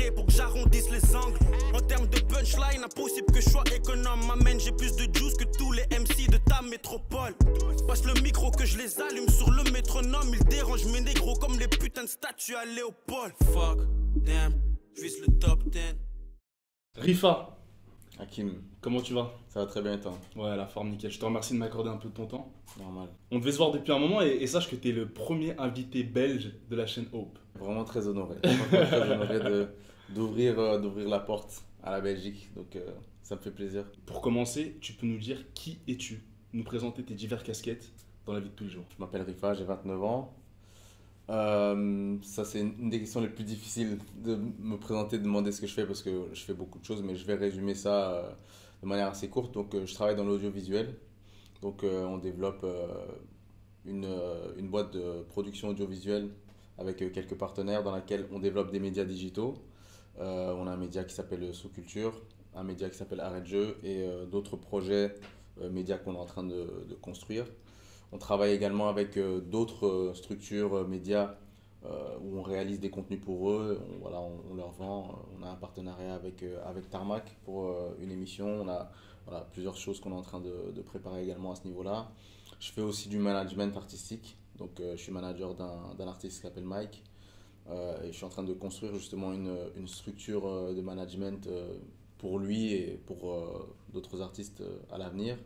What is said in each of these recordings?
paquet pour que j'arrondisse les angles. En termes de punchline, impossible que je sois économe. M'amène, j'ai plus de juice que tous les MC de ta métropole. Passe le micro que je les allume sur le métronome. Ils dérangent mes négros comme les putains de statues à Léopold. Fuck, damn, je vise le top 10. Rifa, Hakim, comment tu vas? ça va très bien et toi? Ouais, la forme nickel. Je te remercie de m'accorder un peu de ton temps. Normal. On devait se voir depuis un moment et sache que tu es le premier invité belge de la chaîne Hope. Vraiment très honoré. Franchement, très honoré d'ouvrir la porte à la Belgique. Donc ça me fait plaisir. Pour commencer, tu peux nous dire qui es-tu? Nous présenter tes diverses casquettes dans la vie de tous les jours. Je m'appelle Rifa, j'ai 29 ans. Ça, c'est une des questions les plus difficiles de me présenter, de demander ce que je fais parce que je fais beaucoup de choses, mais je vais résumer ça de manière assez courte. Donc, je travaille dans l'audiovisuel. Donc, on développe une boîte de production audiovisuelle avec quelques partenaires dans laquelle on développe des médias digitaux. On a un média qui s'appelle Sous-Culture, un média qui s'appelle Arrêt de Jeu et d'autres projets médias qu'on est en train de construire. On travaille également avec d'autres structures médias où on réalise des contenus pour eux. On leur vend. On a un partenariat avec Tarmac pour une émission. On a plusieurs choses qu'on est en train de préparer également à ce niveau-là. Je fais aussi du management artistique. Donc, je suis manager d'un artiste qui s'appelle Mike. Et je suis en train de construire justement une structure de management pour lui et pour d'autres artistes à l'avenir.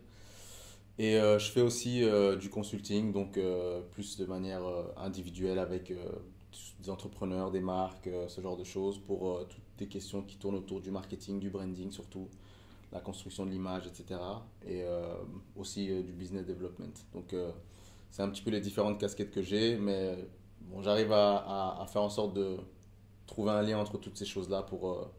Et je fais aussi du consulting, donc plus de manière individuelle avec des entrepreneurs, des marques, ce genre de choses pour toutes des questions qui tournent autour du marketing, du branding surtout, la construction de l'image, etc. Et aussi du business development. Donc c'est un petit peu les différentes casquettes que j'ai, mais bon, j'arrive à faire en sorte de trouver un lien entre toutes ces choses-là pour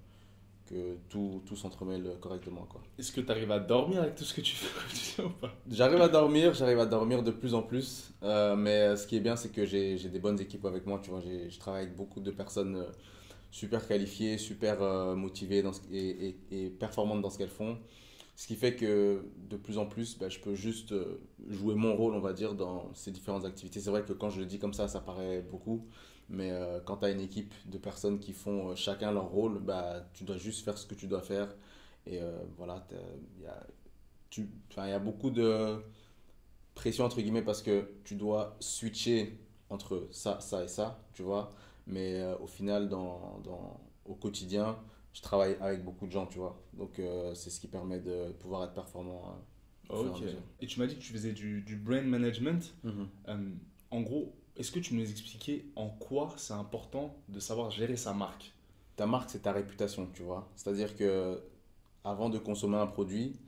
que tout s'entremêle correctement, quoi. Est-ce que tu arrives à dormir avec tout ce que tu fais au quotidien ou pas? J'arrive à dormir de plus en plus, mais ce qui est bien, c'est que j'ai des bonnes équipes avec moi, tu vois, je travaille avec beaucoup de personnes super qualifiées, super motivées et performantes dans ce qu'elles font, ce qui fait que de plus en plus, je peux juste jouer mon rôle, on va dire, dans ces différentes activités. C'est vrai que quand je le dis comme ça paraît beaucoup, mais quand tu as une équipe de personnes qui font chacun leur rôle, tu dois juste faire ce que tu dois faire. Et voilà, il y a beaucoup de pression entre guillemets parce que tu dois switcher entre ça et ça, tu vois. Mais au final, au quotidien, je travaille avec beaucoup de gens, tu vois. Donc c'est ce qui permet de pouvoir être performant. Au fur et à Ok. mesure. Et tu m'as dit que tu faisais du brand management. Mhm. En gros, est-ce que tu peux nous expliquer en quoi c'est important de savoir gérer sa marque? Ta marque, c'est ta réputation, tu vois. C'est-à-dire que avant de consommer un produit,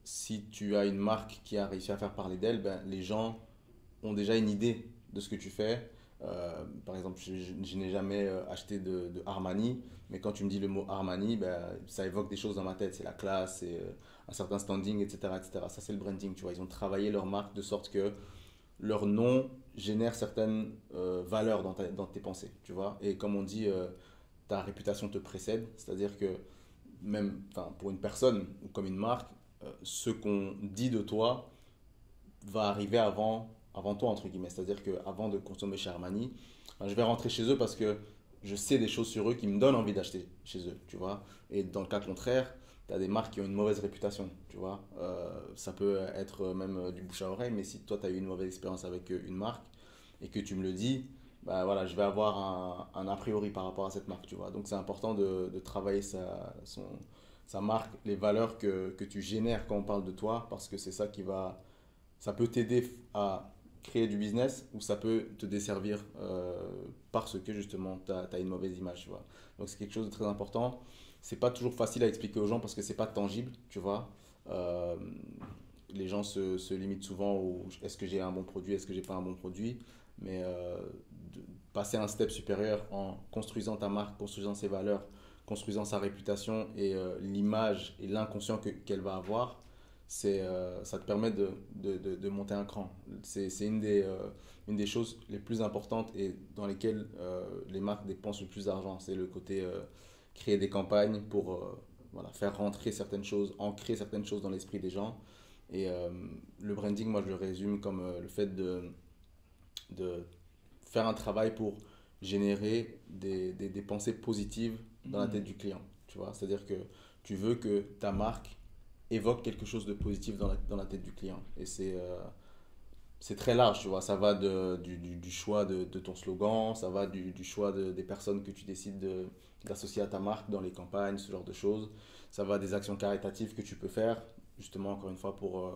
si tu as une marque qui a réussi à faire parler d'elle, les gens ont déjà une idée de ce que tu fais. Par exemple, je n'ai jamais acheté de Armani, mais quand tu me dis le mot Armani, ça évoque des choses dans ma tête. C'est la classe, c'est un certain standing, etc., etc. Ça, c'est le branding, tu vois. Ils ont travaillé leur marque de sorte que leur nom génère certaines valeurs dans tes pensées, tu vois. Et comme on dit, ta réputation te précède, c'est-à-dire que même pour une personne ou comme une marque, ce qu'on dit de toi va arriver avant toi, entre guillemets. C'est-à-dire qu'avant de consommer chez Armani, je vais rentrer chez eux parce que je sais des choses sur eux qui me donnent envie d'acheter chez eux, tu vois. Et dans le cas contraire, tu as des marques qui ont une mauvaise réputation, tu vois. Ça peut être même du bouche à oreille, mais si toi, tu as eu une mauvaise expérience avec une marque et que tu me le dis, voilà, je vais avoir un a priori par rapport à cette marque, tu vois. Donc, c'est important de travailler sa marque, les valeurs que tu génères quand on parle de toi, parce que c'est ça ça peut t'aider à créer du business ou ça peut te desservir parce que justement, tu as une mauvaise image, tu vois. Donc, c'est quelque chose de très important. C'est pas toujours facile à expliquer aux gens parce que c'est pas tangible, tu vois. Les gens se limitent souvent au est-ce que j'ai un bon produit, est-ce que j'ai pas un bon produit. Mais passer un step supérieur en construisant ta marque, construisant ses valeurs, construisant sa réputation et l'image et l'inconscient qu'elle va avoir, ça te permet de monter un cran. C'est une des choses les plus importantes et dans lesquelles les marques dépensent le plus d'argent. C'est le côté créer des campagnes pour voilà, faire rentrer certaines choses, ancrer certaines choses dans l'esprit des gens. Et le branding, moi je le résume comme le fait de faire un travail pour générer des pensées positives dans la tête du client, tu vois. C'est-à-dire que tu veux que ta marque évoque quelque chose de positif dans la tête du client. Et c'est très large, tu vois. Ça va du choix de ton slogan, ça va du choix des personnes que tu décides d'associer à ta marque dans les campagnes, ce genre de choses. Ça va des actions caritatives que tu peux faire, justement, encore une fois, pour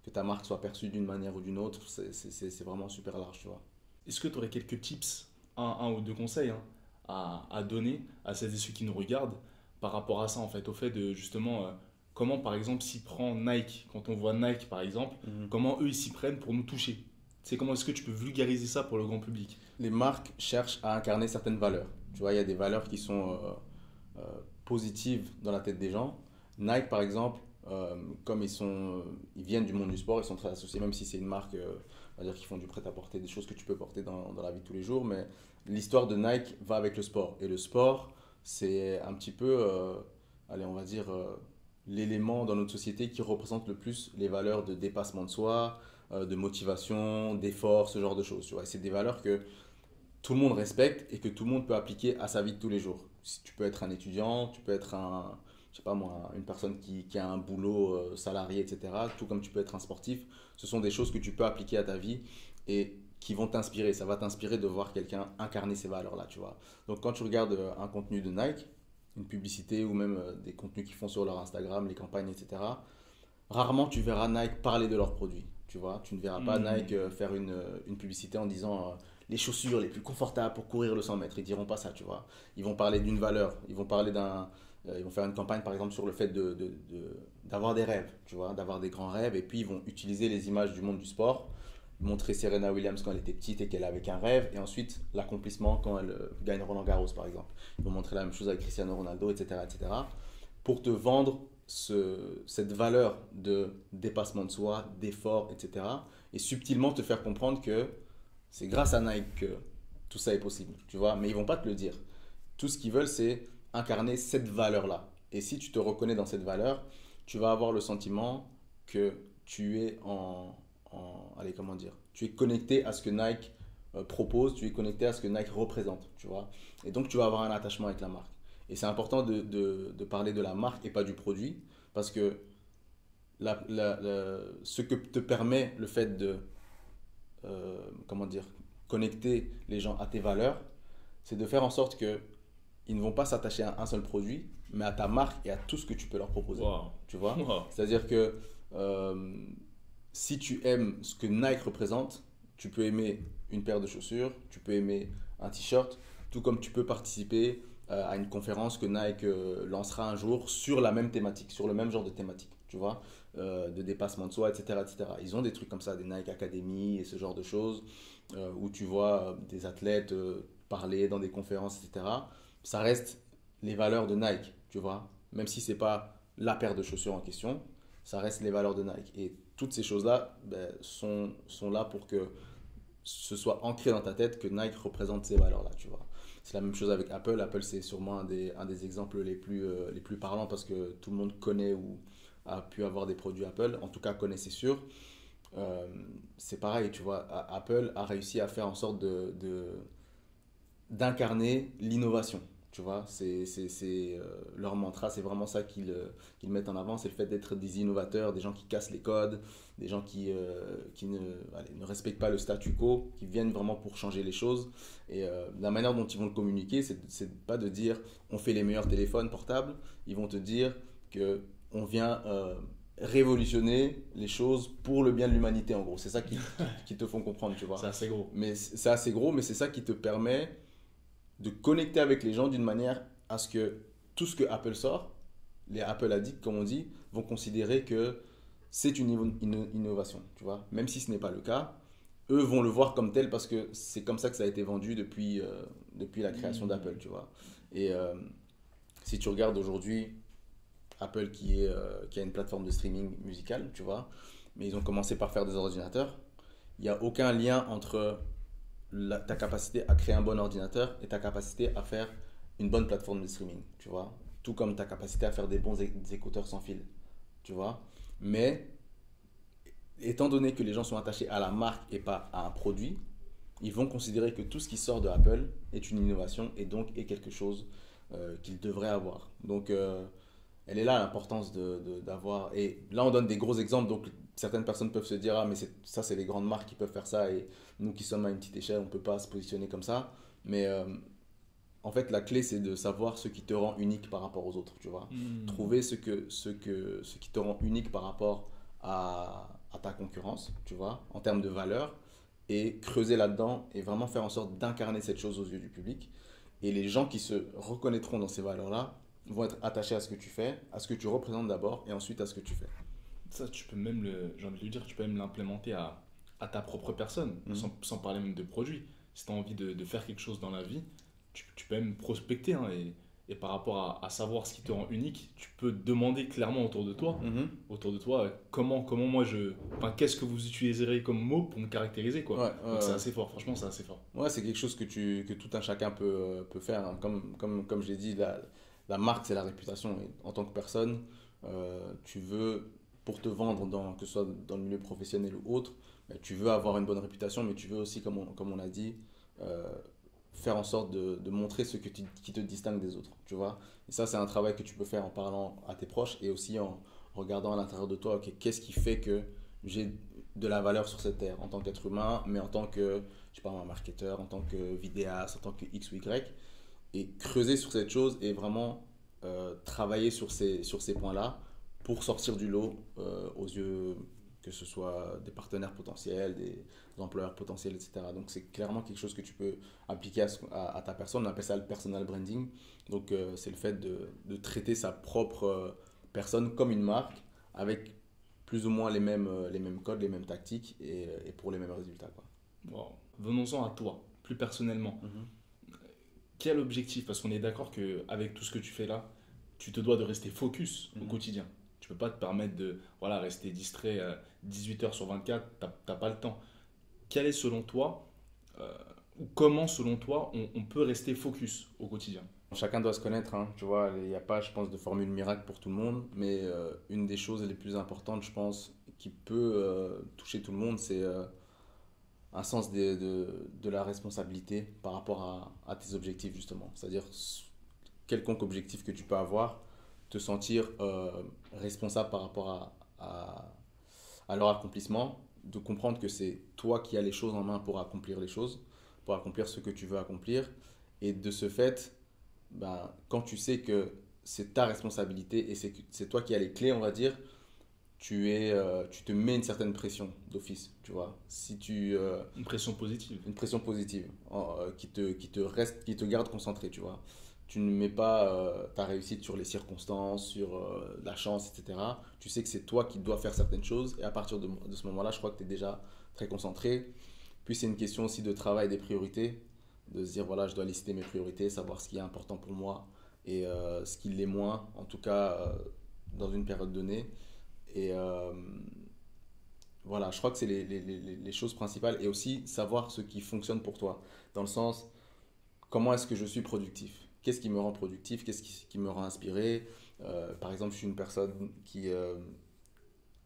que ta marque soit perçue d'une manière ou d'une autre. C'est vraiment super large, tu vois. Est-ce que tu aurais quelques tips, un ou deux conseils hein, à donner à celles et ceux qui nous regardent par rapport à ça, en fait, au fait de justement, comment par exemple s'y prend Nike, quand on voit Nike par exemple, comment eux ils s'y prennent pour nous toucher? C'est comment est-ce que tu peux vulgariser ça pour le grand public? Les marques cherchent à incarner certaines valeurs. Tu vois, il y a des valeurs qui sont positives dans la tête des gens. Nike, par exemple, comme ils viennent du monde du sport, ils sont très associés, même si c'est une marque, on va dire qu'ils font du prêt-à-porter, des choses que tu peux porter dans la vie de tous les jours. Mais l'histoire de Nike va avec le sport. Et le sport, c'est un petit peu, allez, on va dire, l'élément dans notre société qui représente le plus les valeurs de dépassement de soi, de motivation, d'effort, ce genre de choses. Tu vois. Et c'est des valeurs que tout le monde respecte et que tout le monde peut appliquer à sa vie de tous les jours. Si tu peux être un étudiant, tu peux être je sais pas moi, une personne qui a un boulot salarié, etc. Tout comme tu peux être un sportif. Ce sont des choses que tu peux appliquer à ta vie et qui vont t'inspirer. Ça va t'inspirer de voir quelqu'un incarner ces valeurs-là, tu vois. Donc quand tu regardes un contenu de Nike, une publicité ou même des contenus qu'ils font sur leur Instagram, les campagnes, etc., rarement tu verras Nike parler de leurs produits. Tu vois, tu ne verras pas Nike faire une publicité en disant les chaussures les plus confortables pour courir le 100 mètres. Ils diront pas ça, tu vois. Ils vont parler d'une valeur. Ils vont parler ils vont faire une campagne par exemple sur le fait d'avoir des rêves, tu vois, d'avoir des grands rêves. Et puis ils vont utiliser les images du monde du sport, montrer Serena Williams quand elle était petite et qu'elle avait qu'un rêve. Et ensuite l'accomplissement quand elle gagne Roland Garros par exemple. Ils vont montrer la même chose avec Cristiano Ronaldo, etc. etc. pour te vendre cette valeur de dépassement de soi, d'effort, etc. Et subtilement te faire comprendre que c'est grâce à Nike que tout ça est possible, tu vois. Mais ils vont pas te le dire. Tout ce qu'ils veulent, c'est incarner cette valeur-là. Et si tu te reconnais dans cette valeur, tu vas avoir le sentiment que tu es allez, comment dire, tu es connecté à ce que Nike propose, tu es connecté à ce que Nike représente, tu vois. Et donc, tu vas avoir un attachement avec la marque. Et c'est important de parler de la marque et pas du produit, parce que ce que te permet le fait de comment dire, connecter les gens à tes valeurs, c'est de faire en sorte qu'ils ne vont pas s'attacher à un seul produit, mais à ta marque et à tout ce que tu peux leur proposer. Wow. Tu vois? Wow. C'est-à-dire que si tu aimes ce que Nike représente, tu peux aimer une paire de chaussures, tu peux aimer un t-shirt, tout comme tu peux participer à une conférence que Nike lancera un jour sur la même thématique, sur le même genre de thématique, tu vois, de dépassement de soi, etc., etc. Ils ont des trucs comme ça, des Nike Academy et ce genre de choses, où tu vois des athlètes parler dans des conférences, etc. Ça reste les valeurs de Nike, tu vois, même si c'est pas la paire de chaussures en question, ça reste les valeurs de Nike. Et toutes ces choses-là sont là pour que ce soit ancré dans ta tête que Nike représente ces valeurs-là, tu vois. C'est la même chose avec Apple. Apple, c'est sûrement un des exemples les plus parlants parce que tout le monde connaît ou a pu avoir des produits Apple. En tout cas, connaît, c'est sûr. C'est pareil, tu vois. Apple a réussi à faire en sorte d'incarner l'innovation. Tu vois, leur mantra, c'est vraiment ça qu'ils mettent en avant, c'est le fait d'être des innovateurs, des gens qui cassent les codes, des gens qui ne respectent pas le statu quo, qui viennent vraiment pour changer les choses. Et la manière dont ils vont le communiquer, c'est pas de dire on fait les meilleurs téléphones portables, ils vont te dire qu'on vient révolutionner les choses pour le bien de l'humanité, en gros. C'est ça qui te font comprendre, tu vois. C'est assez gros. Mais c'est assez gros, mais c'est ça qui te permet de connecter avec les gens d'une manière à ce que tout ce que Apple sort, les Apple Addicts comme on dit, vont considérer que c'est une innovation, tu vois. Même si ce n'est pas le cas, eux vont le voir comme tel parce que c'est comme ça que ça a été vendu depuis la création d'Apple, tu vois. Et si tu regardes aujourd'hui Apple qui a une plateforme de streaming musical, tu vois, mais ils ont commencé par faire des ordinateurs, il n'y a aucun lien entre ta capacité à créer un bon ordinateur et ta capacité à faire une bonne plateforme de streaming, tu vois. Tout comme ta capacité à faire des bons écouteurs sans fil, tu vois. Mais étant donné que les gens sont attachés à la marque et pas à un produit, ils vont considérer que tout ce qui sort de Apple est une innovation et donc est quelque chose qu'ils devraient avoir. Donc, elle est là l'importance d'avoir. Et là, on donne des gros exemples. Donc, certaines personnes peuvent se dire, ah, mais ça, c'est les grandes marques qui peuvent faire ça. Et nous qui sommes à une petite échelle, on ne peut pas se positionner comme ça. Mais en fait, la clé, c'est de savoir ce qui te rend unique par rapport aux autres, tu vois. Trouver ce qui te rend unique par rapport à ta concurrence, tu vois, en termes de valeur, et creuser là-dedans et vraiment faire en sorte d'incarner cette chose aux yeux du public. Et les gens qui se reconnaîtront dans ces valeurs-là vont être attachés à ce que tu fais, à ce que tu représentes d'abord, et ensuite à ce que tu fais. Ça, tu peux même, j'ai envie de lui dire, tu peux même l'implémenter à ta propre personne, sans parler même de produit. Si tu as envie de faire quelque chose dans la vie, tu peux même prospecter, hein, et par rapport à savoir ce qui te rend unique, tu peux demander clairement autour de toi, comment moi qu'est-ce que vous utiliserez comme mot pour me caractériser, quoi. Donc c'est assez fort, franchement c'est assez fort. Ouais, c'est quelque chose que tout un chacun peut faire, hein. Comme je l'ai dit, la marque c'est la réputation, et en tant que personne, tu veux, pour te vendre, que ce soit dans le milieu professionnel ou autre, tu veux avoir une bonne réputation, mais tu veux aussi, comme on a dit, faire en sorte de montrer ce qui te distingue des autres, tu vois. Et ça, c'est un travail que tu peux faire en parlant à tes proches et aussi en regardant à l'intérieur de toi, okay, qu'est-ce qui fait que j'ai de la valeur sur cette terre en tant qu'être humain, mais en tant que, je sais pas, un marketeur, en tant que vidéaste, en tant que X ou Y, et creuser sur cette chose et vraiment travailler sur ces points-là pour sortir du lot aux yeux, que ce soit des partenaires potentiels, des employeurs potentiels, etc. Donc, c'est clairement quelque chose que tu peux appliquer à ta personne. On appelle ça le personal branding. Donc, c'est le fait de traiter sa propre personne comme une marque avec plus ou moins les mêmes codes, les mêmes tactiques et pour les mêmes résultats, quoi. Wow. Venons-en à toi, plus personnellement. Quel objectif? Parce qu'on est d'accord qu'avec tout ce que tu fais là, tu te dois de rester focus au quotidien. Tu ne peux pas te permettre de rester distrait 18 heures sur 24, tu n'as pas le temps. Quel est selon toi, ou comment selon toi, on peut rester focus au quotidien? Chacun doit se connaître, hein, tu vois, il n'y a pas, je pense, de formule miracle pour tout le monde, mais une des choses les plus importantes, je pense, qui peut toucher tout le monde, c'est un sens de la responsabilité par rapport à tes objectifs, justement. C'est-à-dire, quelconque objectif que tu peux avoir, te sentir responsable par rapport à leur accomplissement, de comprendre que c'est toi qui as les choses en main pour accomplir les choses, pour accomplir ce que tu veux accomplir. Et de ce fait, quand tu sais que c'est ta responsabilité et c'est toi qui as les clés, on va dire, tu te mets une certaine pression d'office, tu vois. Une pression positive. Une pression positive qui te garde concentré, tu vois. Tu ne mets pas ta réussite sur les circonstances, sur la chance, etc. Tu sais que c'est toi qui dois faire certaines choses et à partir de ce moment-là, je crois que tu es déjà très concentré. Puis c'est une question aussi de travail des priorités, de se dire voilà, je dois lister mes priorités, savoir ce qui est important pour moi et ce qui l'est moins, en tout cas dans une période donnée. Et voilà, je crois que c'est les choses principales et aussi savoir ce qui fonctionne pour toi. Dans le sens, comment est-ce que je suis productif? Qu'est-ce qui me rend productif? Qu'est-ce qui me rend inspiré? Par exemple, je suis une personne qui...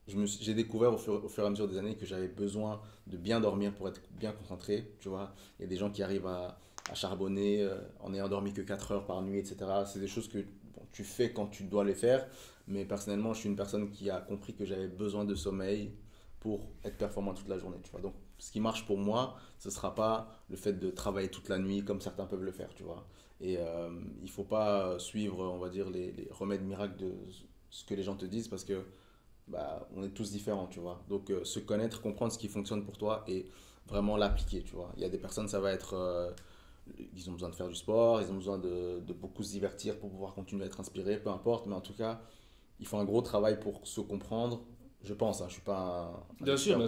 j'ai découvert au fur et à mesure des années que j'avais besoin de bien dormir pour être bien concentré. Tu vois, il y a des gens qui arrivent à charbonner en n'ayant dormi que 4 heures par nuit, etc. C'est des choses que tu fais quand tu dois les faire. Mais personnellement, je suis une personne qui a compris que j'avais besoin de sommeil pour être performant toute la journée. Tu vois. Donc, ce qui marche pour moi, ce ne sera pas le fait de travailler toute la nuit comme certains peuvent le faire. Tu vois. Et il ne faut pas suivre, on va dire, les remèdes miracles de ce que les gens te disent parce que on est tous différents, tu vois. Donc, se connaître, comprendre ce qui fonctionne pour toi et vraiment l'appliquer, tu vois. Il y a des personnes, ça va être... ils ont besoin de faire du sport, ils ont besoin de beaucoup se divertir pour pouvoir continuer à être inspirés, peu importe. Mais en tout cas, il faut un gros travail pour se comprendre. Je pense, hein, je ne suis pas bien sûr,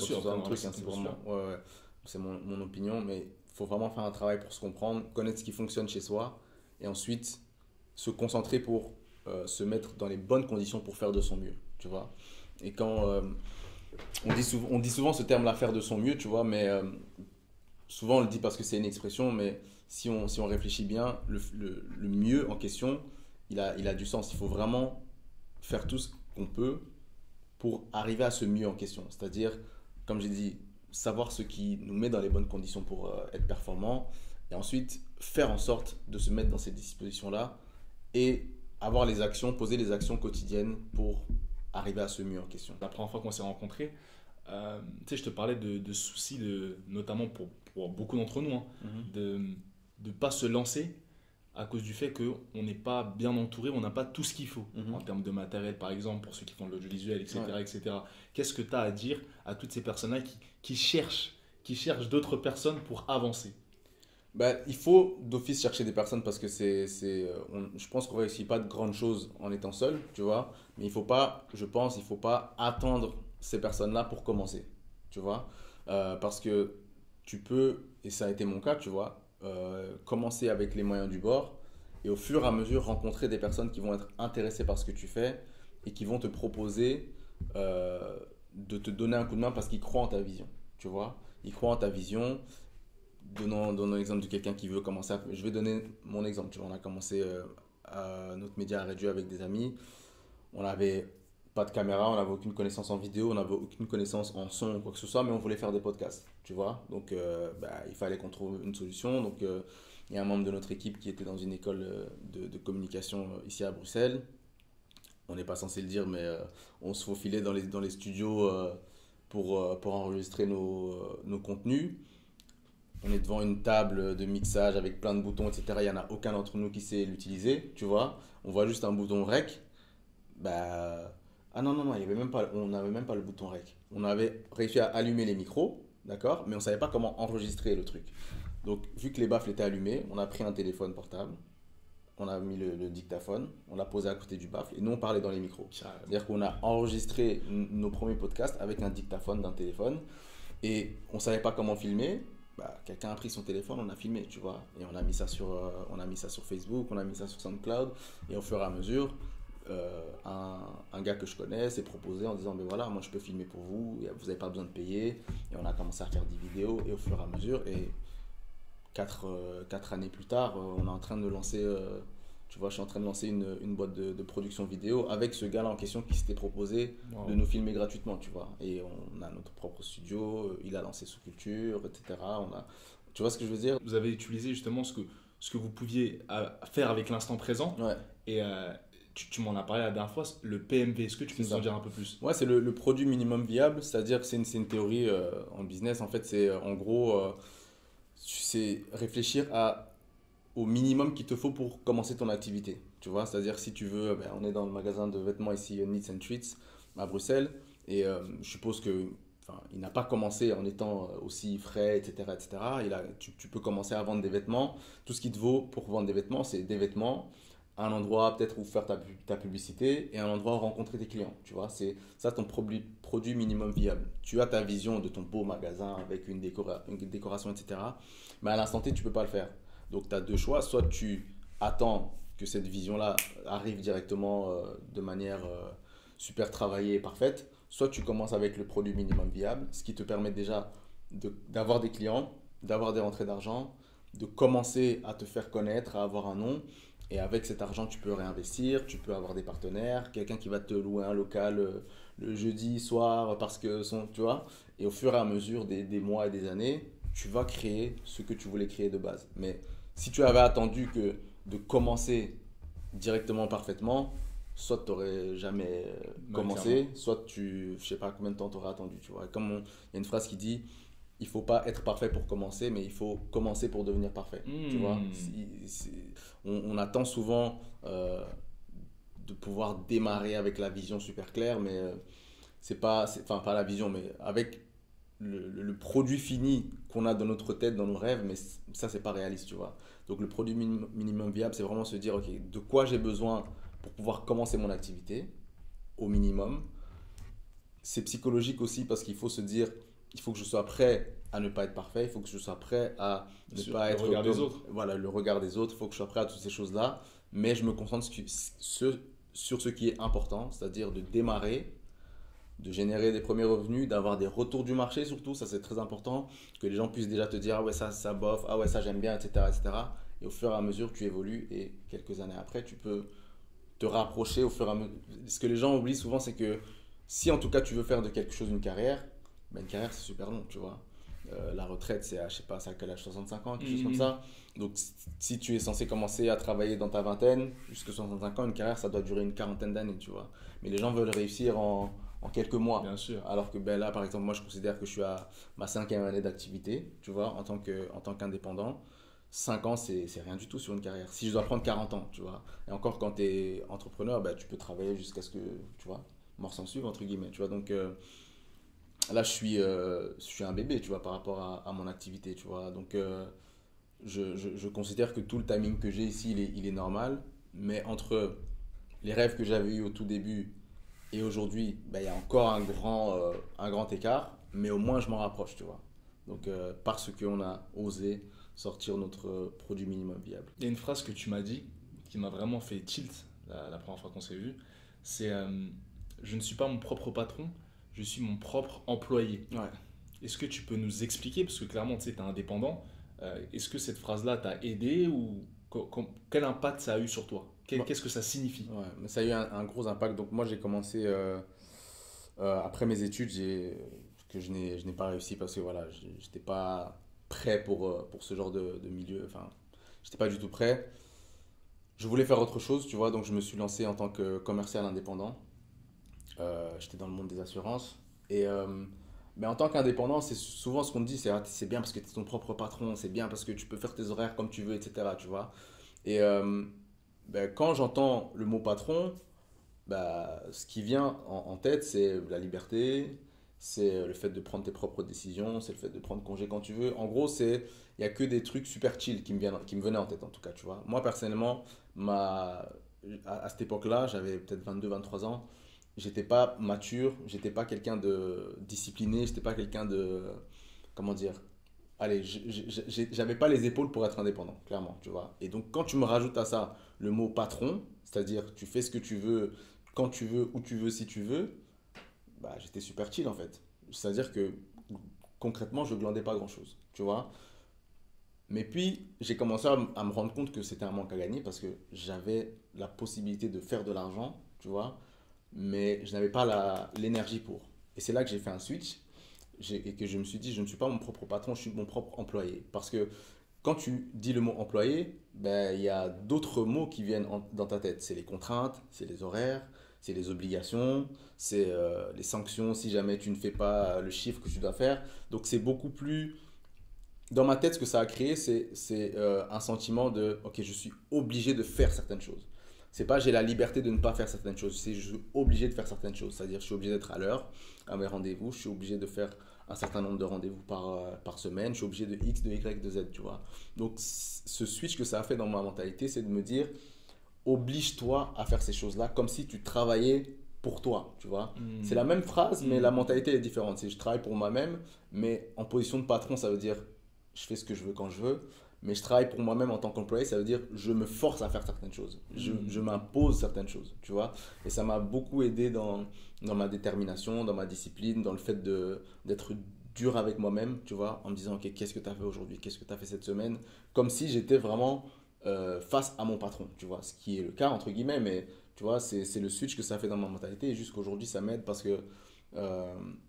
c'est mon opinion, mais il faut vraiment faire un travail pour se comprendre, connaître ce qui fonctionne chez soi et ensuite se concentrer pour se mettre dans les bonnes conditions pour faire de son mieux, tu vois. Et quand on dit souvent ce terme-là, faire de son mieux, tu vois, mais souvent on le dit parce que c'est une expression, mais si on réfléchit bien, le mieux en question, il a du sens. Il faut vraiment faire tout ce qu'on peut pour arriver à ce mieux en question. C'est-à-dire, comme j'ai dit, savoir ce qui nous met dans les bonnes conditions pour être performant et ensuite faire en sorte de se mettre dans ces dispositions-là et avoir les actions, poser les actions quotidiennes pour arriver à ce mieux en question. La première fois qu'on s'est rencontrés, tu sais, je te parlais de soucis, notamment pour beaucoup d'entre nous, hein, de ne pas se lancer à cause du fait qu'on n'est pas bien entouré, on n'a pas tout ce qu'il faut en termes de matériel, par exemple, pour ceux qui font de l'audiovisuel, etc., etc. Qu'est-ce que tu as à dire à toutes ces personnes-là qui cherchent d'autres personnes pour avancer? Il faut d'office chercher des personnes parce que je pense qu'on ne réussit pas de grandes choses en étant seul, tu vois. Mais il faut pas attendre ces personnes-là pour commencer, tu vois. Parce que tu peux, et ça a été mon cas, tu vois, commencer avec les moyens du bord et au fur et à mesure rencontrer des personnes qui vont être intéressées par ce que tu fais et qui vont te proposer de te donner un coup de main parce qu'ils croient en ta vision, tu vois. Ils croient en ta vision. Donnons l'exemple de quelqu'un qui veut commencer je vais donner mon exemple, tu vois. On a commencé notre média à réduire avec des amis. On n'avait pas de caméra, on n'avait aucune connaissance en vidéo, on n'avait aucune connaissance en son ou quoi que ce soit, mais on voulait faire des podcasts, tu vois. Donc, il fallait qu'on trouve une solution. Donc, il y a un membre de notre équipe qui était dans une école de communication ici à Bruxelles. On n'est pas censé le dire, mais on se faufilait dans les studios pour enregistrer nos contenus. On est devant une table de mixage avec plein de boutons, etc. Il n'y en a aucun d'entre nous qui sait l'utiliser, tu vois. On voit juste un bouton REC. Ah non, on n'avait même pas le bouton REC. On avait réussi à allumer les micros, d'accord, mais on ne savait pas comment enregistrer le truc. Donc, vu que les baffles étaient allumés, on a pris un téléphone portable, on a mis le dictaphone, on l'a posé à côté du baffle et nous, on parlait dans les micros. C'est-à-dire qu'on a enregistré nos premiers podcasts avec un dictaphone d'un téléphone et on ne savait pas comment filmer. Quelqu'un a pris son téléphone, on a filmé, tu vois, et on a mis ça sur Facebook, on a mis ça sur SoundCloud, et au fur et à mesure, un gars que je connais s'est proposé en disant, voilà, moi je peux filmer pour vous, vous n'avez pas besoin de payer, et on a commencé à faire des vidéos, et au fur et à mesure, et 4 années plus tard, on est en train de lancer, tu vois, je suis en train de lancer une boîte de production vidéo avec ce gars-là en question qui s'était proposé de nous filmer gratuitement, tu vois. Et on a notre propre studio, il a lancé Sous Culture, etc. Tu vois ce que je veux dire? Vous avez utilisé justement ce que vous pouviez faire avec l'instant présent. Ouais. Et tu m'en as parlé la dernière fois, le PMV. Est-ce que tu peux nous en dire un peu plus? Ouais, c'est le produit minimum viable, c'est-à-dire que c'est une théorie en business. En fait, c'est en gros, c'est réfléchir au minimum qu'il te faut pour commencer ton activité. Tu vois, c'est-à-dire si tu veux, on est dans le magasin de vêtements ici, Knits and Treats, à Bruxelles, et je suppose que il n'a pas commencé en étant aussi frais, etc. etc. Tu peux commencer à vendre des vêtements. Tout ce qu'il te vaut pour vendre des vêtements, c'est des vêtements, un endroit peut-être où faire ta publicité et un endroit où rencontrer tes clients. Tu vois, c'est ça ton produit minimum viable. Tu as ta vision de ton beau magasin avec une décoration, etc. Mais à l'instant T, tu ne peux pas le faire. Donc, tu as deux choix. Soit tu attends que cette vision-là arrive directement de manière super travaillée et parfaite. Soit tu commences avec le produit minimum viable, ce qui te permet déjà d'avoir des clients, d'avoir des rentrées d'argent, de commencer à te faire connaître, à avoir un nom. Et avec cet argent, tu peux réinvestir, tu peux avoir des partenaires, quelqu'un qui va te louer un local le jeudi soir parce que tu vois. Et au fur et à mesure des mois et des années, tu vas créer ce que tu voulais créer de base. Mais si tu avais attendu de commencer directement parfaitement, soit tu n'aurais jamais commencé, soit je ne sais pas combien de temps tu aurais attendu. Tu vois. Il y a une phrase qui dit, il ne faut pas être parfait pour commencer, mais il faut commencer pour devenir parfait. Tu vois. On attend souvent de pouvoir démarrer avec la vision super claire, mais pas la vision, mais avec le produit fini qu'on a dans notre tête, dans nos rêves, mais ça, c'est pas réaliste, tu vois. Donc, le produit minimum viable, c'est vraiment se dire, ok, de quoi j'ai besoin pour pouvoir commencer mon activité au minimum. C'est psychologique aussi parce qu'il faut se dire, il faut que je sois prêt à ne pas être parfait, il faut que je sois prêt à ne pas être... Le regard des autres. Voilà, le regard des autres, il faut que je sois prêt à toutes ces choses-là, mais je me concentre sur ce qui est important, c'est-à-dire de démarrer, de générer des premiers revenus, d'avoir des retours du marché surtout, ça c'est très important, que les gens puissent déjà te dire, ah ouais ça bof, ah ouais ça j'aime bien, etc., etc. Et au fur et à mesure, tu évolues et quelques années après, tu peux te rapprocher au fur et à mesure. Ce que les gens oublient souvent, c'est que si en tout cas tu veux faire de quelque chose une carrière, ben, une carrière, c'est super long, tu vois. La retraite, c'est à, je sais pas, c'est à quel âge, 65 ans, quelque chose comme ça. Donc, si tu es censé commencer à travailler dans ta vingtaine, jusqu'à 65 ans, une carrière, ça doit durer une quarantaine d'années, tu vois. Mais les gens veulent réussir en quelques mois. Bien sûr. Alors que ben, là, par exemple, moi, je considère que je suis à ma 5e année d'activité, tu vois, en tant qu'indépendant. 5 ans, c'est rien du tout sur une carrière. Si je dois prendre 40 ans, tu vois. Et encore, quand tu es entrepreneur, ben, tu peux travailler jusqu'à ce que, tu vois, mort s'en suive, entre guillemets, tu vois. Donc, là, je suis un bébé, tu vois, par rapport à mon activité, tu vois. Donc, je considère que tout le timing que j'ai ici, il est normal. Mais entre les rêves que j'avais eus au tout début et aujourd'hui, ben, il y a encore un grand écart. Mais au moins, je m'en rapproche, tu vois. Donc, parce qu'on a osé sortir notre produit minimum viable. Il y a une phrase que tu m'as dit qui m'a vraiment fait tilt la première fois qu'on s'est vu. C'est je ne suis pas mon propre patron, je suis mon propre employé. Ouais. Est-ce que tu peux nous expliquer, parce que clairement, tu sais, tu es indépendant, est-ce que cette phrase-là t'a aidé ou quel impact ça a eu sur toi? Qu'est-ce que ça signifie? Ouais, mais ça a eu un gros impact. Donc, moi, j'ai commencé après mes études, que je n'ai pas réussi parce que voilà, j'étais pas prêt pour ce genre de milieu. Enfin, j'étais pas du tout prêt. Je voulais faire autre chose, tu vois, donc je me suis lancé en tant que commercial indépendant. J'étais dans le monde des assurances. Et mais en tant qu'indépendant, c'est souvent ce qu'on te dit, c'est bien parce que tu es ton propre patron, c'est bien parce que tu peux faire tes horaires comme tu veux, etc. Tu vois. Et ben, quand j'entends le mot patron, bah, ce qui vient en tête, c'est la liberté, c'est le fait de prendre tes propres décisions, c'est le fait de prendre congé quand tu veux. En gros, il n'y a que des trucs super chill qui me venaient en tête, en tout cas, tu vois. Moi, personnellement, à cette époque-là, j'avais peut-être 22, 23 ans, j'étais pas mature, j'étais pas quelqu'un de discipliné, j'étais pas quelqu'un de, comment dire, allez, j'avais pas les épaules pour être indépendant, clairement, tu vois. Et donc, quand tu me rajoutes à ça le mot patron, c'est-à-dire tu fais ce que tu veux, quand tu veux, où tu veux, si tu veux, bah, j'étais super chill en fait. C'est-à-dire que concrètement, je glandais pas grand-chose, tu vois. Mais puis, j'ai commencé à me rendre compte que c'était un manque à gagner parce que j'avais la possibilité de faire de l'argent, tu vois, mais je n'avais pas l'énergie pour. Et c'est là que j'ai fait un switch et que je me suis dit, je ne suis pas mon propre patron, je suis mon propre employé. Parce que quand tu dis le mot employé, ben, il y a d'autres mots qui viennent dans ta tête. C'est les contraintes, c'est les horaires, c'est les obligations, c'est les sanctions si jamais tu ne fais pas le chiffre que tu dois faire. Donc c'est beaucoup plus... Dans ma tête, ce que ça a créé, c'est un sentiment de, ok, je suis obligé de faire certaines choses. C'est pas j'ai la liberté de ne pas faire certaines choses, c'est je suis obligé de faire certaines choses. C'est-à-dire je suis obligé d'être à l'heure à mes rendez-vous, je suis obligé de faire un certain nombre de rendez-vous par semaine, je suis obligé de X, de Y, de Z, tu vois. Donc ce switch que ça a fait dans ma mentalité, c'est de me dire, oblige-toi à faire ces choses-là comme si tu travaillais pour toi, tu vois. C'est la même phrase, mais la mentalité est différente. C'est je travaille pour moi-même, mais en position de patron, ça veut dire je fais ce que je veux quand je veux. Mais je travaille pour moi-même en tant qu'employé, ça veut dire je me force à faire certaines choses. Je m'impose certaines choses, tu vois. Et ça m'a beaucoup aidé dans ma détermination, dans ma discipline, dans le fait d'être dur avec moi-même, tu vois, en me disant, ok, qu'est-ce que tu as fait aujourd'hui, qu'est-ce que tu as fait cette semaine, comme si j'étais vraiment face à mon patron, tu vois, ce qui est le cas, entre guillemets, mais tu vois, c'est le switch que ça fait dans ma mentalité, et jusqu'aujourd'hui, ça m'aide parce que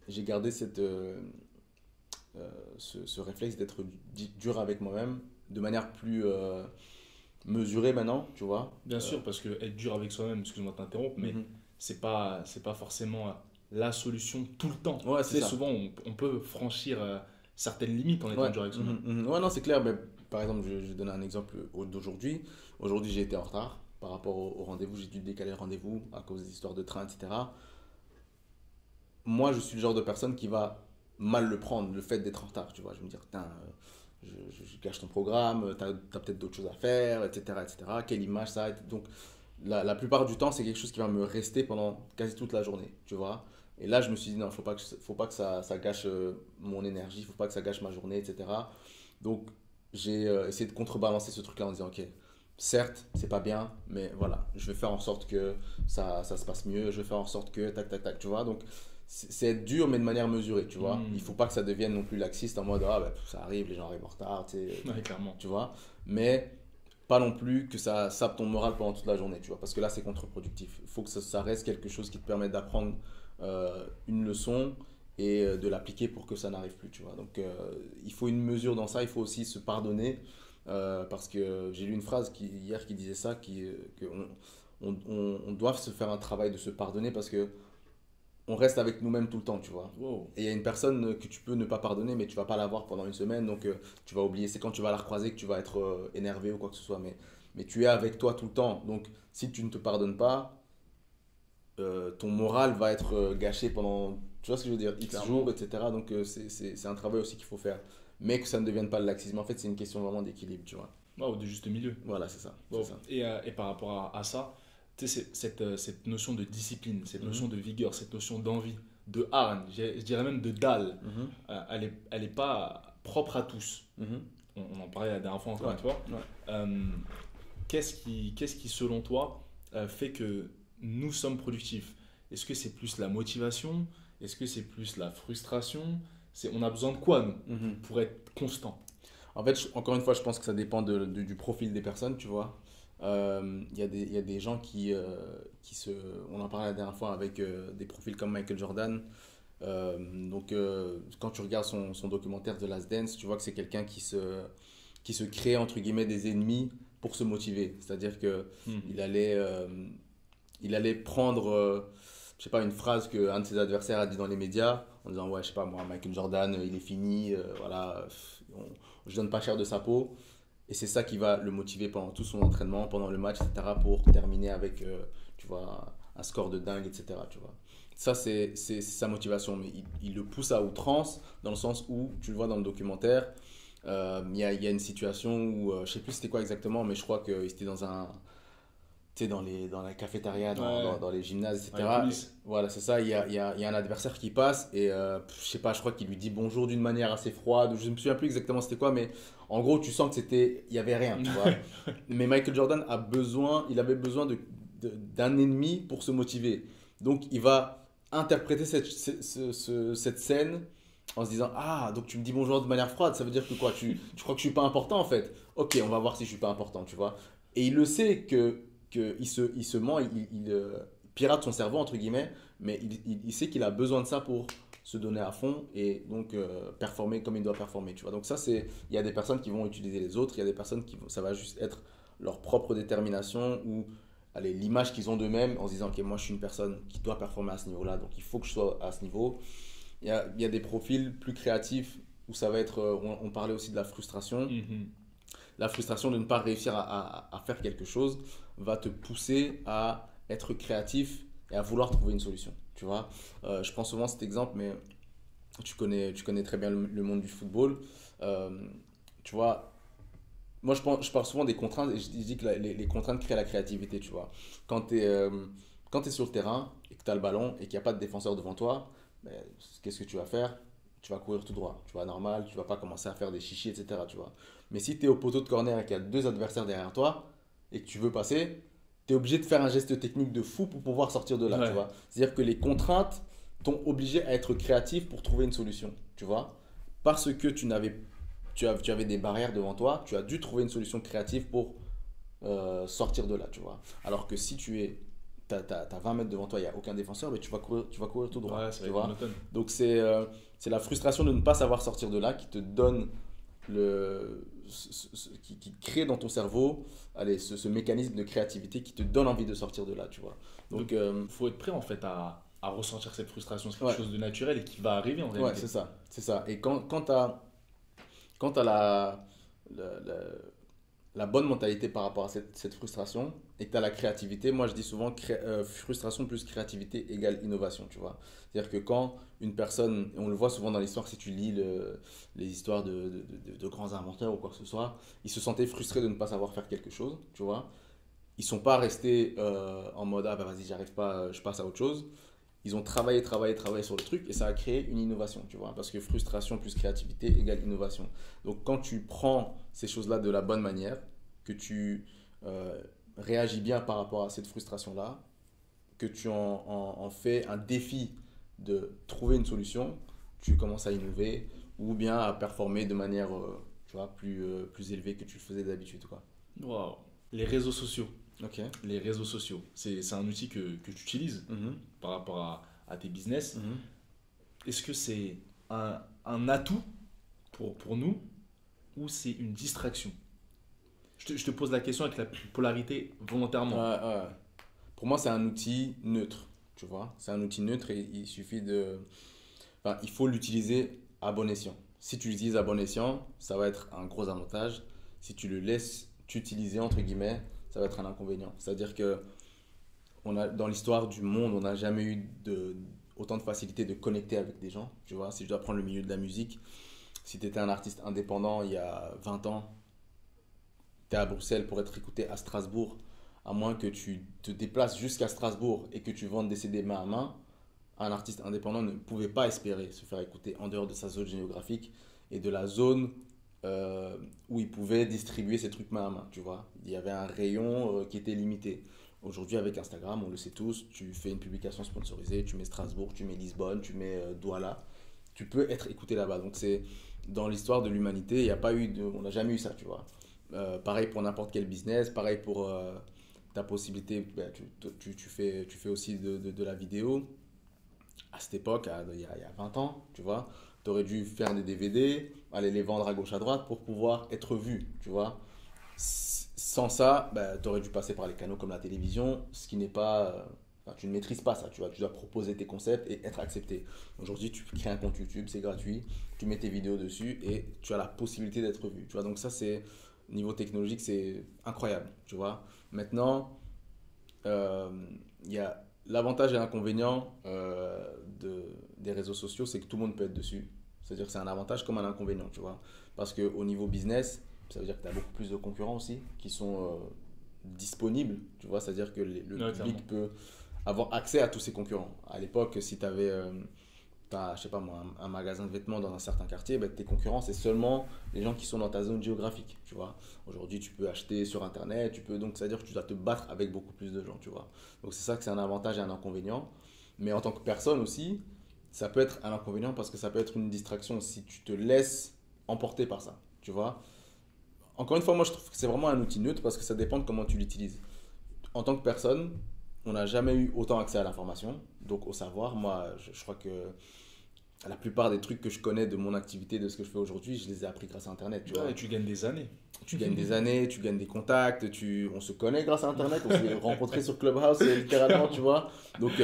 j'ai gardé ce réflexe d'être dur avec moi-même de manière plus mesurée maintenant, tu vois. Bien sûr, parce que être dur avec soi-même, excuse-moi de t'interrompre, mais c'est pas forcément la solution tout le temps. Ouais, c'est souvent, on peut franchir certaines limites en étant dur avec soi-même. Ouais, non, c'est clair. Mais, par exemple, je vais donner un exemple d'aujourd'hui. Aujourd'hui, j'ai été en retard par rapport au rendez-vous. J'ai dû décaler le rendez-vous à cause des histoires de train, etc. Moi, je suis le genre de personne qui va mal le prendre, le fait d'être en retard, tu vois. Je vais me dire, putain, je gâche ton programme, t'as peut-être d'autres choses à faire, etc., etc. Quelle image ça a. Donc, la plupart du temps, c'est quelque chose qui va me rester pendant quasi toute la journée, tu vois. Et là, je me suis dit, non, faut pas que ça gâche mon énergie, faut pas que ça gâche ma journée, etc. Donc, j'ai essayé de contrebalancer ce truc-là en disant, ok, certes, c'est pas bien, mais voilà, je vais faire en sorte que ça se passe mieux, je vais faire en sorte que tac, tac, tac, tu vois. Donc, c'est être dur, mais de manière mesurée, tu vois. Il faut pas que ça devienne non plus laxiste en mode, ah, bah, ça arrive, les gens arrivent en retard, tu sais. Ouais, clairement. Tu vois. Mais pas non plus que ça sape ton moral pendant toute la journée, tu vois. Parce que là, c'est contre-productif. Il faut que ça reste quelque chose qui te permette d'apprendre une leçon et de l'appliquer pour que ça n'arrive plus, tu vois. Donc, il faut une mesure dans ça, il faut aussi se pardonner, parce que j'ai lu une phrase hier qui disait ça, on doit se faire un travail de se pardonner parce que on reste avec nous-mêmes tout le temps, tu vois. Wow. Et il y a une personne que tu peux ne pas pardonner, mais tu vas pas la voir pendant une semaine, donc tu vas oublier. C'est quand tu vas la recroiser que tu vas être énervé ou quoi que ce soit, mais tu es avec toi tout le temps. Donc, si tu ne te pardonnes pas, ton moral va être gâché pendant, tu vois ce que je veux dire, X Clairement. jours, etc. Donc, c'est un travail aussi qu'il faut faire. Mais que ça ne devienne pas le laxisme. En fait, c'est une question vraiment d'équilibre, tu vois. Wow, de juste milieu. Voilà, c'est ça. Wow. C'est ça. Et par rapport à ça, tu sais, cette notion de discipline, cette notion de vigueur, cette notion d'envie, de hargne, je dirais même de dalle, elle est pas propre à tous. Mhm. On en parlait la dernière fois encore Ouais. une fois. Ouais. Qu'est-ce qui, selon toi, fait que nous sommes productifs? Est-ce que c'est plus la motivation? Est-ce que c'est plus la frustration? On a besoin de quoi, nous, Mhm. pour être constant? En fait, encore une fois, je pense que ça dépend du profil des personnes, tu vois. Il y a des gens on en parlait la dernière fois avec des profils comme Michael Jordan. Quand tu regardes son documentaire The Last Dance, tu vois que c'est quelqu'un qui se crée, entre guillemets, des ennemis pour se motiver. C'est-à-dire que il allait prendre, je sais pas, une phrase qu'un de ses adversaires a dit dans les médias, en disant, ouais, je sais pas, moi, Michael Jordan, il est fini, voilà, je donne pas cher de sa peau. Et c'est ça qui va le motiver pendant tout son entraînement, pendant le match, etc., pour terminer avec, tu vois, un score de dingue, etc., tu vois. Ça, c'est sa motivation, mais il le pousse à outrance, dans le sens où, tu le vois dans le documentaire, il y a une situation où, je sais plus c'était quoi exactement, mais je crois qu'il était dans tu sais, dans la cafétéria, dans les gymnases, etc. Ouais, les coulisses. Voilà, c'est ça, il y a un adversaire qui passe et je sais pas, je crois qu'il lui dit bonjour d'une manière assez froide, je me souviens plus exactement c'était quoi, mais en gros, tu sens que il y avait rien, tu vois. Mais Michael Jordan il avait besoin d'un ennemi pour se motiver. Donc, il va interpréter cette scène en se disant, ah, donc tu me dis bonjour de manière froide, ça veut dire que quoi, tu crois que je suis pas important en fait. Ok, on va voir si je suis pas important, tu vois. Et il le sait que il se ment, il pirate son cerveau entre guillemets, mais il sait qu'il a besoin de ça pour se donner à fond et donc performer comme il doit performer, tu vois. Donc ça, il y a des personnes qui vont utiliser les autres, il y a des personnes ça va juste être leur propre détermination ou allez, l'image qu'ils ont d'eux-mêmes en se disant, ok, moi je suis une personne qui doit performer à ce niveau-là, donc il faut que je sois à ce niveau. Il y a des profils plus créatifs où ça va être, on parlait aussi de la frustration. La frustration de ne pas réussir à faire quelque chose va te pousser à être créatif et à vouloir trouver une solution, tu vois. Je prends souvent cet exemple, mais tu connais très bien le monde du football. Tu vois, moi je parle souvent des contraintes et je dis que les contraintes créent la créativité, tu vois. Quand tu es sur le terrain et que tu as le ballon et qu'il n'y a pas de défenseur devant toi, ben, qu'est-ce que tu vas faire? Tu vas courir tout droit, tu vois, normal, tu vas pas commencer à faire des chichis, etc., tu vois. Mais si tu es au poteau de corner et qu'il y a deux adversaires derrière toi et que tu veux passer, tu es obligé de faire un geste technique de fou pour pouvoir sortir de là, Ouais. tu vois. C'est-à-dire que les contraintes t'ont obligé à être créatif pour trouver une solution, tu vois. Parce que tu avais des barrières devant toi, tu as dû trouver une solution créative pour sortir de là, tu vois. Alors que si t'as 20 mètres devant toi, il n'y a aucun défenseur, mais tu vas courir tout droit, Ouais, ça va tu être vois. monotone. Donc c'est la frustration de ne pas savoir sortir de là qui te donne qui crée dans ton cerveau allez, ce mécanisme de créativité qui te donne envie de sortir de là, tu vois. Donc Il faut être prêt en fait à ressentir cette frustration. C'est quelque Ouais. chose de naturel et qui va arriver en ouais, réalité. c'est ça. Et quand t'as la bonne mentalité par rapport à cette frustration et que tu as la créativité, moi je dis souvent frustration plus créativité égale innovation, tu vois. C'est-à-dire que quand une personne, et on le voit souvent dans l'histoire, si tu lis les histoires de grands inventeurs ou quoi que ce soit, ils se sentaient frustrés de ne pas savoir faire quelque chose, tu vois. Ils sont pas restés en mode ah bah vas-y j'arrive pas, je passe à autre chose. Ils ont travaillé sur le truc et ça a créé une innovation, tu vois. Parce que frustration plus créativité égale innovation. Donc quand tu prends ces choses-là de la bonne manière, que tu réagis bien par rapport à cette frustration-là, que tu en fais un défi de trouver une solution, tu commences à innover ou bien à performer de manière tu vois, plus élevée que tu le faisais d'habitude, quoi. Wow. Les réseaux sociaux. Ok. Les réseaux sociaux, c'est un outil que tu utilises Mhm. par rapport à tes business. Mhm. est-ce que c'est un atout pour nous ou c'est une distraction? Je te pose la question avec la polarité volontairement. Pour moi, c'est un outil neutre, tu vois. C'est un outil neutre et il suffit de... Enfin, il faut l'utiliser à bon escient. Si tu l'utilises à bon escient, ça va être un gros avantage. Si tu le laisses t'utiliser, entre guillemets, ça va être un inconvénient. C'est-à-dire que dans l'histoire du monde, on n'a jamais eu autant de facilité de connecter avec des gens. Tu vois, si je dois prendre le milieu de la musique, si tu étais un artiste indépendant il y a 20 ans, tu es à Bruxelles pour être écouté à Strasbourg, à moins que tu te déplaces jusqu'à Strasbourg et que tu vendes des CD main à main, un artiste indépendant ne pouvait pas espérer se faire écouter en dehors de sa zone géographique et de la zone où il pouvait distribuer ses trucs main à main, tu vois. Il y avait un rayon qui était limité. Aujourd'hui, avec Instagram, on le sait tous, tu fais une publication sponsorisée, tu mets Strasbourg, tu mets Lisbonne, tu mets Douala, tu peux être écouté là-bas. Donc, c'est dans l'histoire de l'humanité, il y a pas eu on n'a jamais eu ça, tu vois. Pareil pour n'importe quel business, pareil pour ta possibilité, ben, tu fais aussi de la vidéo. À cette époque, il y a 20 ans, tu vois, tu aurais dû faire des DVD, aller les vendre à gauche à droite pour pouvoir être vu, tu vois. Sans ça, bah, tu aurais dû passer par les canaux comme la télévision, ce qui n'est pas... enfin, tu ne maîtrises pas ça, tu vois. Tu dois proposer tes concepts et être accepté. Aujourd'hui, tu crées un compte YouTube, c'est gratuit, tu mets tes vidéos dessus et tu as la possibilité d'être vu, tu vois. Donc ça, c'est... Niveau technologique, c'est incroyable, tu vois. Maintenant, il y a l'avantage et l'inconvénient des réseaux sociaux, c'est que tout le monde peut être dessus. C'est-à-dire que c'est un avantage comme un inconvénient, tu vois. Parce qu'au niveau business, ça veut dire que tu as beaucoup plus de concurrents aussi qui sont disponibles, tu vois. C'est-à-dire que le public peut avoir accès à tous ses concurrents. À l'époque, si tu avais... je sais pas moi, un magasin de vêtements dans un certain quartier, ben, tes concurrents, c'est seulement les gens qui sont dans ta zone géographique, tu vois. Aujourd'hui, tu peux acheter sur Internet, donc ça veut dire que tu dois te battre avec beaucoup plus de gens, tu vois. Donc c'est ça que c'est un avantage et un inconvénient. Mais en tant que personne aussi, ça peut être un inconvénient parce que ça peut être une distraction si tu te laisses emporter par ça, tu vois. Encore une fois, moi, je trouve que c'est vraiment un outil neutre parce que ça dépend de comment tu l'utilises. En tant que personne, on n'a jamais eu autant accès à l'information, donc au savoir. Moi, je crois que la plupart des trucs que je connais de mon activité, de ce que je fais aujourd'hui, je les ai appris grâce à Internet. Tu vois. Et tu gagnes des années. Tu gagnes des années, tu gagnes des contacts, on se connaît grâce à Internet, on s'est rencontrés sur Clubhouse littéralement, tu vois. Donc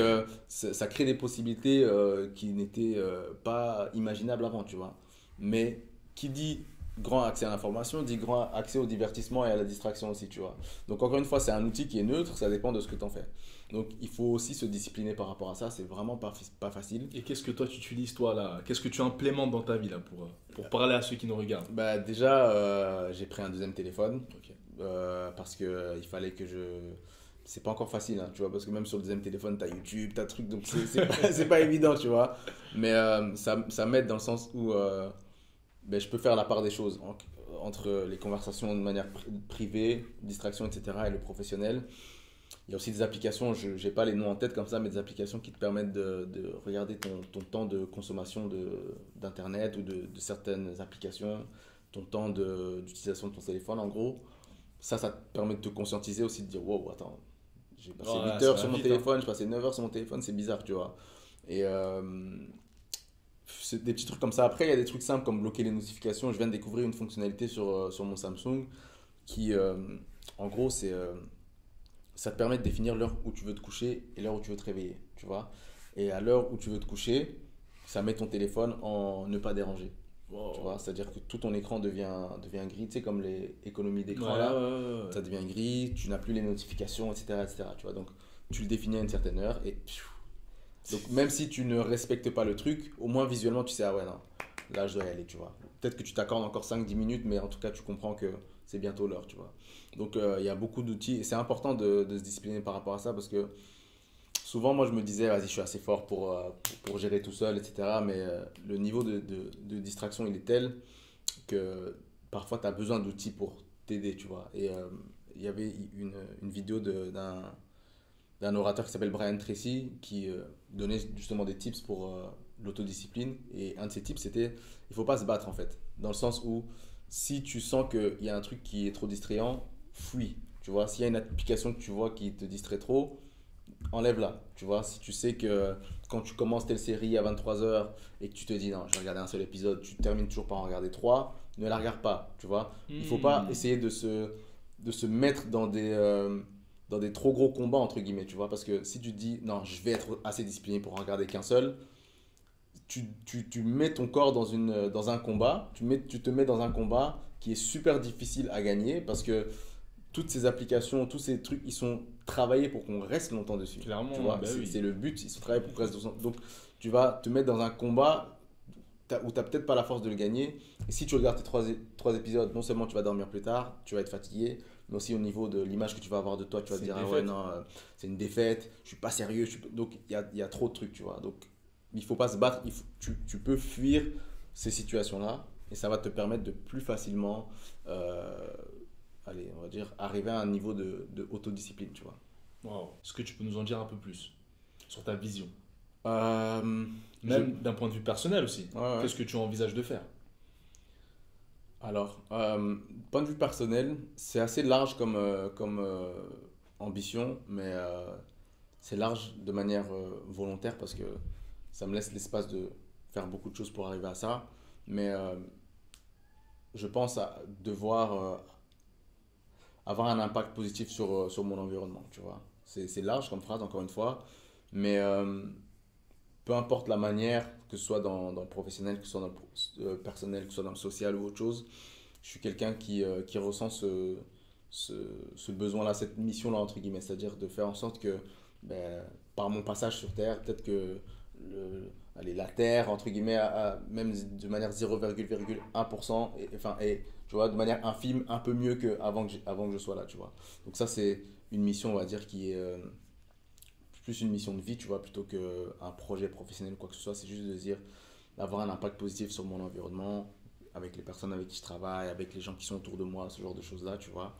ça crée des possibilités qui n'étaient pas imaginables avant, tu vois. Mais qui dit grand accès à l'information, dit grand accès au divertissement et à la distraction aussi, tu vois. Donc encore une fois, c'est un outil qui est neutre, ça dépend de ce que tu en fais. Donc il faut aussi se discipliner par rapport à ça, c'est vraiment pas facile. Et qu'est-ce que toi tu utilises toi là? Qu'est-ce que tu implémentes dans ta vie là pour parler à ceux qui nous regardent? Bah déjà, j'ai pris un deuxième téléphone Ok. parce que il fallait que c'est pas encore facile, hein, tu vois, parce que même sur le deuxième téléphone, t'as YouTube, t'as truc, donc c'est pas évident, tu vois. Mais ça m'aide dans le sens où ben, je peux faire la part des choses entre les conversations de manière privée, distraction, etc. et le professionnel. Il y a aussi des applications, je n'ai pas les noms en tête comme ça, mais des applications qui te permettent de regarder ton temps de consommation d'Internet ou de certaines applications, ton temps d'utilisation de ton téléphone en gros. Ça te permet de te conscientiser aussi, de dire wow, attends, j'ai passé 8 heures sur mon téléphone, j'ai passé 9 heures sur mon téléphone, c'est bizarre, tu vois. Et c'est des petits trucs comme ça. Après, il y a des trucs simples comme bloquer les notifications. Je viens de découvrir une fonctionnalité sur mon Samsung qui, en gros, ça te permet de définir l'heure où tu veux te coucher et l'heure où tu veux te réveiller, tu vois. Et à l'heure où tu veux te coucher, ça met ton téléphone en ne pas déranger. Wow. Tu vois, c'est-à-dire que tout ton écran devient gris, tu sais, comme les économies d'écran là. Ça devient gris, tu n'as plus les notifications, etc., etc. Tu vois, donc tu le définis à une certaine heure et donc même si tu ne respectes pas le truc, au moins visuellement tu sais, ah ouais non, là je dois y aller, tu vois. Peut-être que tu t'accordes encore 5-10 minutes, mais en tout cas tu comprends que c'est bientôt l'heure, tu vois. Donc il y a beaucoup d'outils et c'est important de se discipliner par rapport à ça parce que souvent moi je me disais, vas-y je suis assez fort pour gérer tout seul, etc. Mais le niveau de distraction il est tel que parfois tu as besoin d'outils pour t'aider, tu vois. Et il y avait une vidéo d'un orateur qui s'appelle Brian Tracy qui donnait justement des tips pour l'autodiscipline. Et un de ces tips, c'était il ne faut pas se battre en fait. Dans le sens où si tu sens qu'il y a un truc qui est trop distrayant, fuis. Tu vois, s'il y a une application que tu vois qui te distrait trop, enlève-la. Tu vois, si tu sais que quand tu commences telle série à 23h et que tu te dis non, je vais regarder un seul épisode, tu termines toujours par en regarder 3, ne la regarde pas. Tu vois, il faut pas essayer de se mettre dans des trop gros combats, entre guillemets. Tu vois, parce que si tu te dis non, je vais être assez discipliné pour en regarder qu'un seul, tu mets ton corps dans un combat, tu te mets dans un combat qui est super difficile à gagner parce que toutes ces applications, tous ces trucs, ils sont travaillés pour qu'on reste longtemps dessus. Clairement, tu vois, bah oui. c'est le but, ils sont travaillés pour qu'on reste longtemps. Donc, tu vas te mettre dans un combat où tu n'as peut-être pas la force de le gagner. Et si tu regardes tes trois épisodes, non seulement tu vas dormir plus tard, tu vas être fatigué, mais aussi au niveau de l'image que tu vas avoir de toi, tu vas te dire, ah ouais, non, c'est une défaite, je suis pas sérieux. Donc, il y a trop de trucs, tu vois. Donc, il faut pas se battre, tu peux fuir ces situations-là et ça va te permettre de plus facilement, allez, on va dire, arriver à un niveau de autodiscipline, tu vois. Wow. Est-ce que tu peux nous en dire un peu plus sur ta vision? Euh, Même d'un point de vue personnel aussi. Ouais. Qu'est-ce que tu envisages de faire? Alors, point de vue personnel, c'est assez large comme, ambition, mais c'est large de manière volontaire parce que ça me laisse l'espace de faire beaucoup de choses pour arriver à ça. Mais je pense à devoir avoir un impact positif sur mon environnement, tu vois. C'est large comme phrase, encore une fois, mais peu importe la manière, que ce soit dans le professionnel, que ce soit dans le personnel, que ce soit dans le social ou autre chose, je suis quelqu'un qui ressent ce besoin-là, cette mission-là, entre guillemets, c'est-à-dire de faire en sorte que, ben, par mon passage sur Terre, peut-être que allez, la Terre, entre guillemets, même de manière 0,1%, et tu vois, de manière infime, un peu mieux qu'avant avant que je sois là, tu vois. Donc ça, c'est une mission, on va dire, qui est plus une mission de vie, tu vois, plutôt qu'un projet professionnel ou quoi que ce soit. C'est juste de dire, d'avoir un impact positif sur mon environnement, avec les personnes avec qui je travaille, avec les gens qui sont autour de moi, ce genre de choses-là, tu vois.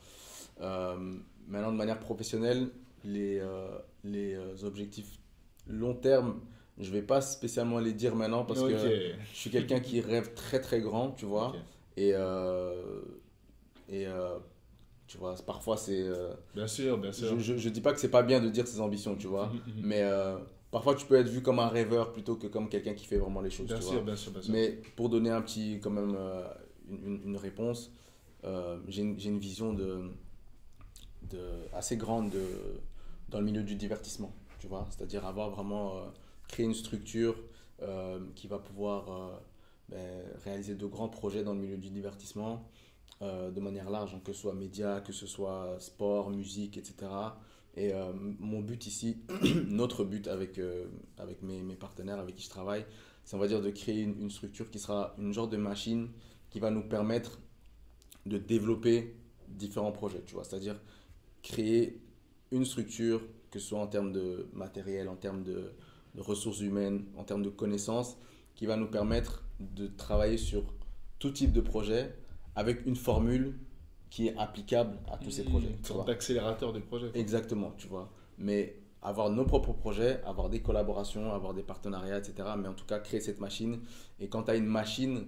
Maintenant, de manière professionnelle, les objectifs long terme, je vais pas spécialement les dire maintenant parce que je suis quelqu'un qui rêve très très grand, tu vois. Ok. Et, tu vois, parfois c'est... Bien sûr, bien sûr. je dis pas que c'est pas bien de dire ses ambitions, tu vois. Mais parfois tu peux être vu comme un rêveur plutôt que comme quelqu'un qui fait vraiment les choses, Bien tu sûr, vois. bien sûr, bien sûr. Mais pour donner un petit, quand même, une réponse, j'ai une vision assez grande dans le milieu du divertissement, tu vois. C'est-à-dire avoir vraiment créé une structure qui va pouvoir réaliser de grands projets dans le milieu du divertissement de manière large, hein, que ce soit médias, que ce soit sport, musique, etc. Et mon but ici, notre but avec mes partenaires avec qui je travaille, c'est on va dire de créer une structure qui sera une genre de machine qui va nous permettre de développer différents projets, tu vois. C'est-à-dire créer une structure, que ce soit en termes de matériel, en termes de ressources humaines, en termes de connaissances, qui va nous permettre de travailler sur tout type de projet avec une formule qui est applicable à tous ces projets. Une sorte d'accélérateur de projet. Exactement, tu vois. Mais avoir nos propres projets, avoir des collaborations, avoir des partenariats, etc. Mais en tout cas, créer cette machine. Et quand tu as une machine,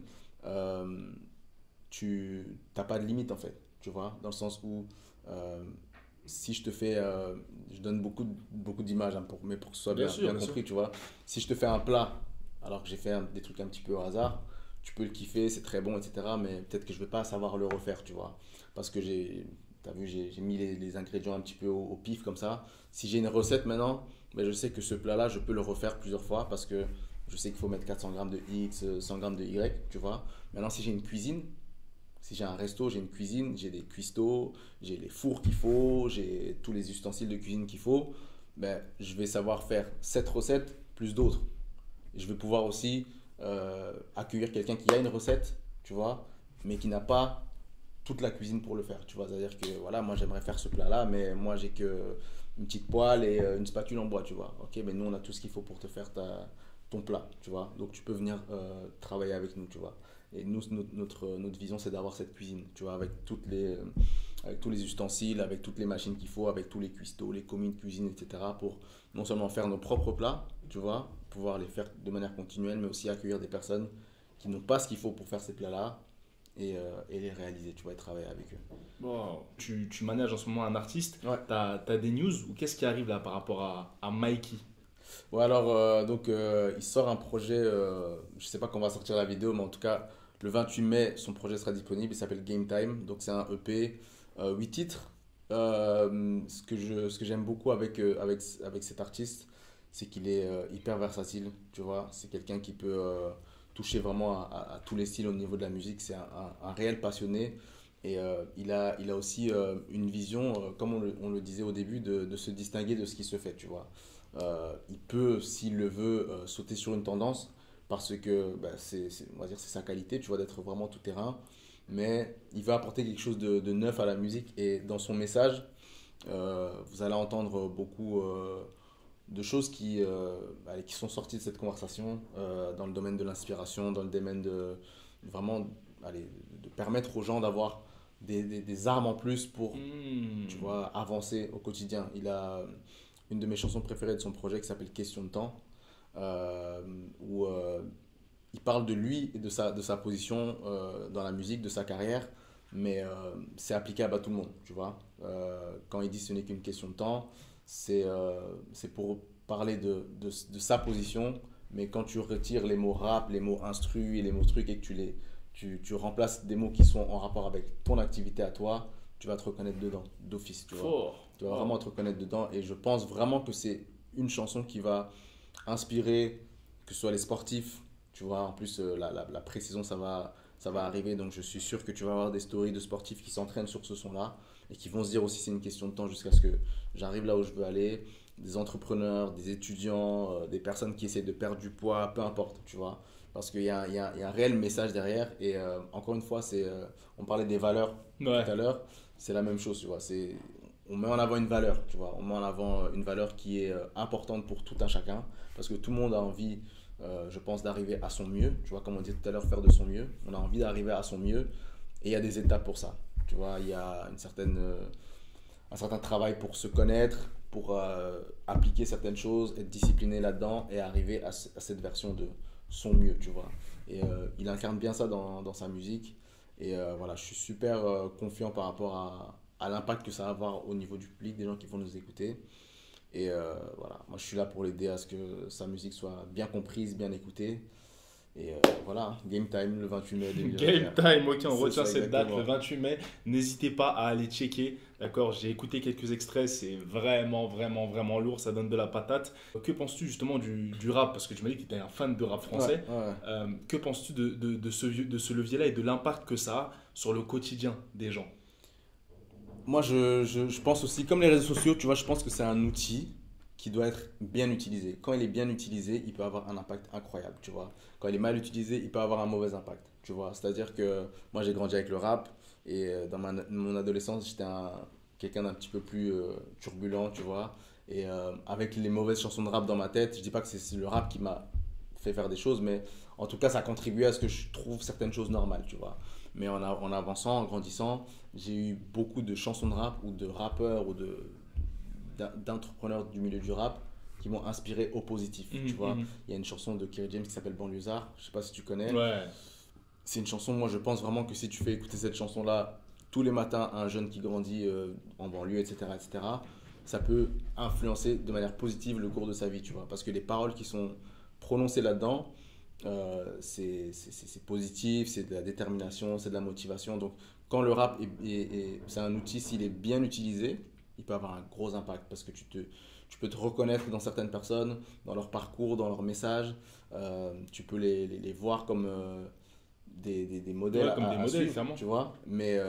tu n'as pas de limite, en fait. Tu vois, dans le sens où si je te fais, je donne beaucoup d'images, hein, mais pour que ce soit bien compris, tu vois. Si je te fais un plat, alors que j'ai fait des trucs un petit peu au hasard, tu peux le kiffer, c'est très bon, etc. Mais peut-être que je ne vais pas savoir le refaire, tu vois. Parce que t'as vu, j'ai mis les ingrédients un petit peu au pif comme ça. Si j'ai une recette maintenant, ben je sais que ce plat-là, je peux le refaire plusieurs fois parce que je sais qu'il faut mettre 400 grammes de X, 100 grammes de Y, tu vois. Maintenant, si j'ai une cuisine, si j'ai un resto, j'ai une cuisine, j'ai des cuistots, j'ai les fours qu'il faut, j'ai tous les ustensiles de cuisine qu'il faut, ben, je vais savoir faire cette recette plus d'autres. Et je vais pouvoir aussi accueillir quelqu'un qui a une recette, tu vois, mais qui n'a pas toute la cuisine pour le faire, tu vois. C'est-à-dire que voilà, moi j'aimerais faire ce plat-là, mais moi j'ai que une petite poêle et une spatule en bois, tu vois. Ok, mais nous on a tout ce qu'il faut pour te faire ton plat, tu vois. Donc tu peux venir travailler avec nous, tu vois. Et nous, notre vision, c'est d'avoir cette cuisine, tu vois, avec tous les ustensiles, avec toutes les machines qu'il faut, avec tous les cuistots, les commis de cuisine, etc. pour non seulement faire nos propres plats, tu vois, pouvoir les faire de manière continuelle, mais aussi accueillir des personnes qui n'ont pas ce qu'il faut pour faire ces plats-là et les réaliser, tu vois, et travailler avec eux. Bon, tu manages en ce moment un artiste. Ouais. T'as des news ou qu'est-ce qui arrive là par rapport à Mikey? Ouais, alors, il sort un projet, je sais pas quand on va sortir la vidéo, mais en tout cas, le 28 mai, son projet sera disponible, il s'appelle Game Time, donc c'est un EP, 8 titres. Ce que j'aime beaucoup avec cet artiste, c'est qu'il est hyper versatile, tu vois, c'est quelqu'un qui peut toucher vraiment à tous les styles au niveau de la musique, c'est un réel passionné. Et il a aussi une vision, comme on le disait au début, de se distinguer de ce qui se fait, tu vois. Il peut, s'il le veut, sauter sur une tendance parce que bah, on va dire, c'est sa qualité, tu vois, d'être vraiment tout terrain. Mais il veut apporter quelque chose de neuf à la musique et dans son message, vous allez entendre beaucoup de choses allez, qui sont sorties de cette conversation dans le domaine de l'inspiration, dans le domaine de vraiment allez, de permettre aux gens d'avoir des armes en plus pour tu vois, avancer au quotidien. Il a une de mes chansons préférées de son projet qui s'appelle Question de temps, où il parle de lui et de sa position dans la musique, de sa carrière, mais c'est applicable à tout le monde, tu vois. Quand il dit ce n'est qu'une question de temps, c'est pour parler de sa position, mais quand tu retires les mots rap, les mots instru et les mots trucs et que tu remplaces des mots qui sont en rapport avec ton activité à toi, tu vas te reconnaître dedans, d'office, tu vois. Fort. Tu vas vraiment te reconnaître dedans et je pense vraiment que c'est une chanson qui va inspirer, que ce soit les sportifs, tu vois, en plus la pré-saison ça va arriver, donc je suis sûr que tu vas avoir des stories de sportifs qui s'entraînent sur ce son-là et qui vont se dire aussi c'est une question de temps jusqu'à ce que j'arrive là où je veux aller, des entrepreneurs, des étudiants, des personnes qui essaient de perdre du poids, peu importe, tu vois, parce qu'il y a un réel message derrière et encore une fois, on parlait des valeurs Ouais. tout à l'heure, c'est la même chose, tu vois, on met en avant une valeur, tu vois. On met en avant une valeur qui est importante pour tout un chacun. Parce que tout le monde a envie, je pense, d'arriver à son mieux. Tu vois, comme on disait tout à l'heure, faire de son mieux. On a envie d'arriver à son mieux. Et il y a des étapes pour ça. Tu vois, il y a un certain travail pour se connaître, pour appliquer certaines choses, être discipliné là-dedans et arriver à cette version de son mieux, tu vois. Et il incarne bien ça dans sa musique. Et voilà, je suis super confiant par rapport à l'impact que ça va avoir au niveau du public, des gens qui vont nous écouter. Et voilà, moi je suis là pour l'aider à ce que sa musique soit bien comprise, bien écoutée. Et voilà, Game Time le 28 mai 2021. Game Time, ok, on C'est retient ça, cette date exactement. le 28 mai. N'hésitez pas à aller checker. D'accord, j'ai écouté quelques extraits, c'est vraiment, vraiment, vraiment lourd, ça donne de la patate. Que penses-tu justement du rap? Parce que tu m'as dit que tu étais un fan de rap français. Ouais, ouais. Que penses-tu de ce levier-là et de l'impact que ça a sur le quotidien des gens? Moi je pense aussi, comme les réseaux sociaux, tu vois, je pense que c'est un outil qui doit être bien utilisé. Quand il est bien utilisé, il peut avoir un impact incroyable, tu vois. Quand il est mal utilisé, il peut avoir un mauvais impact, tu vois. C'est-à-dire que moi j'ai grandi avec le rap et dans mon adolescence, j'étais quelqu'un d'un petit peu plus turbulent, tu vois. Et avec les mauvaises chansons de rap dans ma tête, je dis pas que c'est le rap qui m'a fait faire des choses, mais en tout cas, ça a contribué à ce que je trouve certaines choses normales, tu vois. Mais en avançant, en grandissant, j'ai eu beaucoup de chansons de rap ou de rappeurs ou d'entrepreneurs du milieu du rap qui m'ont inspiré au positif, tu vois. Il y a une chanson de Kerry James qui s'appelle Banlieusard, je sais pas si tu connais. Ouais. C'est une chanson, moi je pense vraiment que si tu fais écouter cette chanson-là tous les matins à un jeune qui grandit en banlieue, etc., ça peut influencer de manière positive le cours de sa vie, tu vois. Parce que les paroles qui sont prononcées là-dedans, c'est positif, c'est de la détermination, c'est de la motivation. Donc quand le rap, c'est un outil, s'il est bien utilisé, il peut avoir un gros impact parce que tu peux te reconnaître dans certaines personnes, dans leur parcours, dans leur message. Tu peux les voir comme des modèles Ouais, comme des à modèles, suivre, clairement. tu vois. Mais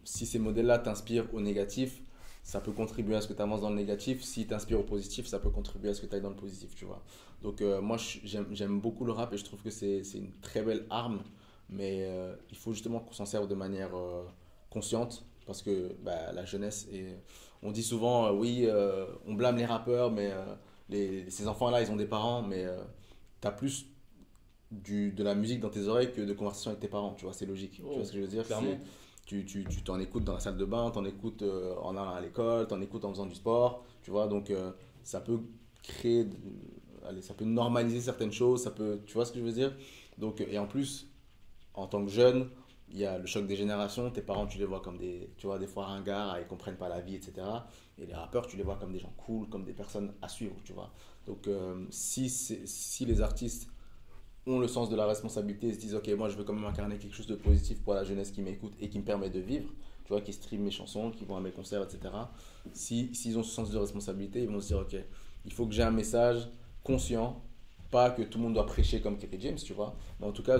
si ces modèles-là t'inspirent au négatif, ça peut contribuer à ce que tu avances dans le négatif. S'ils t'inspirent au positif, ça peut contribuer à ce que tu ailles dans le positif, tu vois. Donc moi, j'aime beaucoup le rap et je trouve que c'est une très belle arme. Mais il faut justement qu'on s'en serve de manière consciente parce que bah, la jeunesse est... On dit souvent, oui, on blâme les rappeurs, mais ces enfants-là, ils ont des parents, mais tu as plus de la musique dans tes oreilles que de conversations avec tes parents, tu vois, c'est logique. Tu vois ce que je veux dire? Clairement. Tu t'en écoutes dans la salle de bain, t'en écoutes en allant à l'école, t'en écoutes en faisant du sport, tu vois, donc ça peut créer, allez, ça peut normaliser certaines choses, ça peut, tu vois ce que je veux dire? Donc, et en plus, en tant que jeune, il y a le choc des générations. Tes parents, tu les vois comme tu vois, des fois ringards, ils comprennent pas la vie, etc. Et les rappeurs, tu les vois comme des gens cool, comme des personnes à suivre, tu vois. Donc, si les artistes ont le sens de la responsabilité et se disent, ok, moi, je veux quand même incarner quelque chose de positif pour la jeunesse qui m'écoute et qui me permet de vivre, tu vois, qui stream mes chansons, qui vont à mes concerts, etc. S'ils ont ce sens de responsabilité, ils vont se dire, ok, il faut que j'ai un message conscient, pas que tout le monde doit prêcher comme Kerry James, tu vois, mais en tout cas,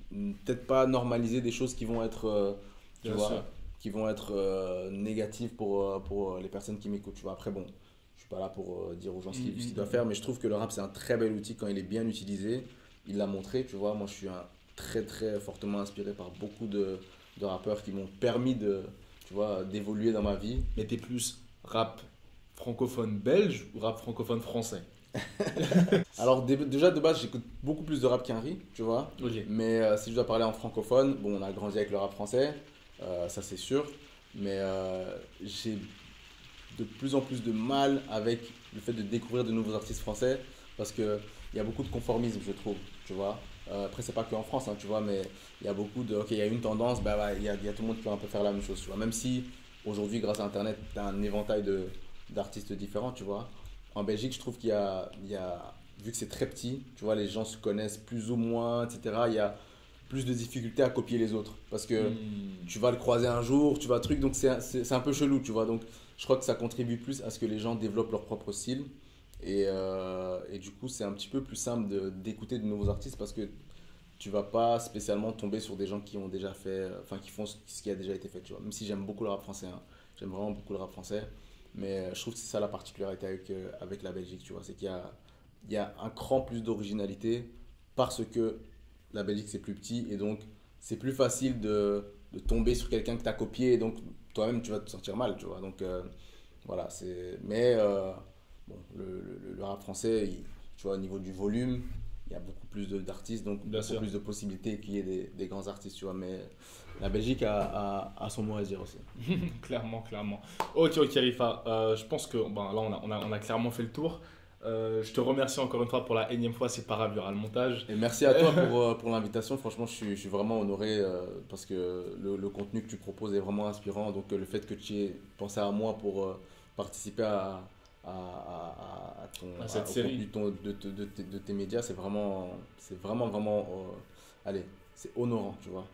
peut-être pas normaliser des choses qui vont être, tu Bien vois, sûr. qui vont être négatives pour les personnes qui m'écoutent, tu vois. Après, bon, je suis pas là pour dire aux gens ce qu'ils doivent faire, mais je trouve que le rap, c'est un très bel outil quand il est bien utilisé. Il l'a montré, tu vois. Moi, je suis très, très fortement inspiré par beaucoup de rappeurs qui m'ont permis tu vois, d'évoluer dans ma vie. Mais t'es plus rap francophone belge ou rap francophone français? Alors, déjà, de base, j'écoute beaucoup plus de rap qu'Henry, tu vois. Ok. Mais si je dois parler en francophone, bon, on a grandi avec le rap français, ça c'est sûr. Mais j'ai de plus en plus de mal avec le fait de découvrir de nouveaux artistes français parce qu'il y a beaucoup de conformisme, je trouve, tu vois. Après, c'est pas que en France, hein, tu vois, mais il y a beaucoup de. Ok, il y a une tendance, bah, il y a tout le monde qui va un peu faire la même chose, tu vois. Même si aujourd'hui, grâce à Internet, tu as un éventail d'artistes différents, tu vois. En Belgique, je trouve vu que c'est très petit, tu vois, les gens se connaissent plus ou moins, etc. Il y a plus de difficultés à copier les autres parce que tu vas le croiser un jour, tu vas truc, donc c'est un peu chelou, tu vois. Donc, je crois que ça contribue plus à ce que les gens développent leur propre style. Et du coup, c'est un petit peu plus simple d'écouter de nouveaux artistes parce que tu vas pas spécialement tomber sur des gens qui ont déjà fait, enfin qui font ce qui a déjà été fait, tu vois. Même si j'aime beaucoup le rap français, hein. J'aime vraiment beaucoup le rap français, mais je trouve que c'est ça la particularité avec la Belgique, tu vois. C'est qu'il y a un cran plus d'originalité parce que la Belgique c'est plus petit et donc c'est plus facile de tomber sur quelqu'un que tu as copié et donc toi-même tu vas te sentir mal, tu vois. Donc voilà, mais bon, le rap français, tu vois, au niveau du volume, il y a beaucoup plus d'artistes, donc Bien beaucoup sûr. plus de possibilités qu'il y ait des grands artistes, tu vois. Mais la Belgique a son mot à dire aussi. Clairement, clairement. Ok, ok, Rifa. Je pense que là, on a clairement fait le tour. Je te remercie encore une fois pour la énième fois. C'est pas grave, il y aura le montage. Et merci à toi pour l'invitation. Franchement, je suis vraiment honoré parce que le contenu que tu proposes est vraiment inspirant. Donc, le fait que tu aies pensé à moi pour participer À cette au série. contenu de tes médias, c'est vraiment, vraiment, allez, c'est honorant, tu vois.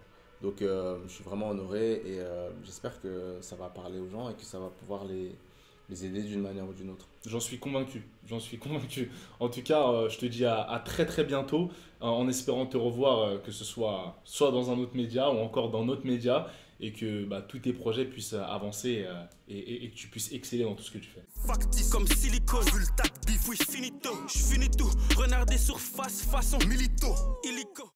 Donc, je suis vraiment honoré et j'espère que ça va parler aux gens et que ça va pouvoir les aider d'une manière ou d'une autre. J'en suis convaincu. J'en suis convaincu. En tout cas, je te dis à très très bientôt en espérant te revoir, que ce soit dans un autre média ou encore dans notre média et que tous tes projets puissent avancer et que tu puisses exceller dans tout ce que tu fais. Factice comme silicone, vu le tas de bif, oui, finito. J'finis tout, renard des surfaces, façon milito, illico.